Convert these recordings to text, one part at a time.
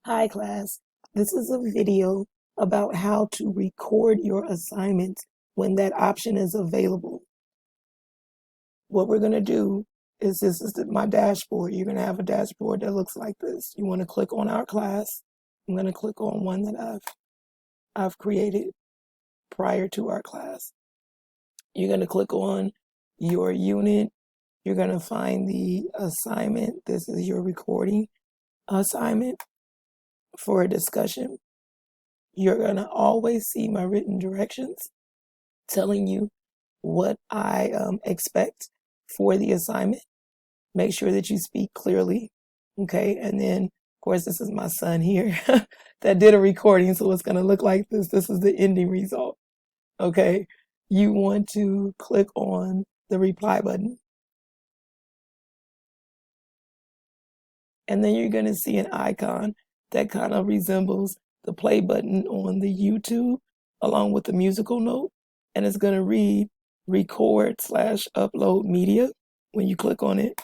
Hi class, this is a video about how to record your assignments when that option is available. What we're going to do is my dashboard. You're going to have a dashboard that looks like this. You want to click on our class. I'm going to click on one that I've created prior to our class. You're going to click on your unit. You're going to find the assignment. This is your recording assignment for a discussion. You're going to always see my written directions telling you what I expect for the assignment. Make sure that you speak clearly. Okay. And then, of course, this is my son here that did a recording. So it's going to look like this. This is the ending result. Okay. You want to click on the reply button. And then you're going to see an icon that kind of resembles the play button on the YouTube along with the musical note. And it's going to read record/upload media. When you click on it,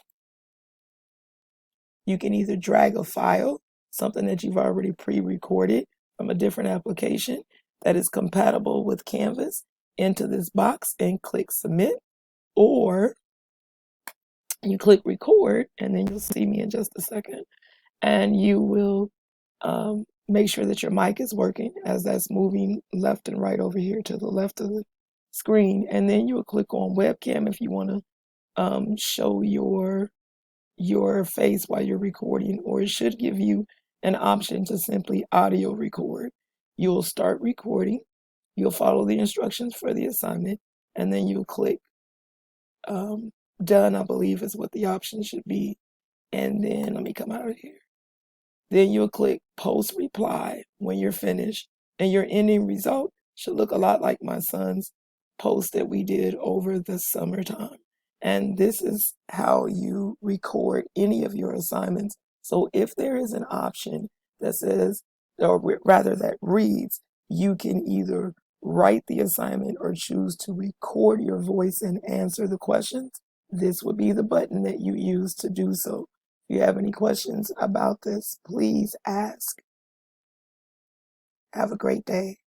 you can either drag a file, something that you've already pre-recorded from a different application that is compatible with Canvas, into this box and click submit, or you click record, and then you'll see me in just a second, and you will make sure that your mic is working as that's moving left and right over here to the left of the screen. And then you'll click on webcam if you want to show your face while you're recording, or it should give you an option to simply audio record. You'll start recording, you'll follow the instructions for the assignment, and then you'll click done, I believe is what the option should be. And then let me come out of here. Then you'll click post reply when you're finished, and your ending result should look a lot like my son's post that we did over the summertime. And this is how you record any of your assignments. So if there is an option that says, or rather that reads, you can either write the assignment or choose to record your voice and answer the questions. This would be the button that you use to do so. If you have any questions about this, please ask. Have a great day.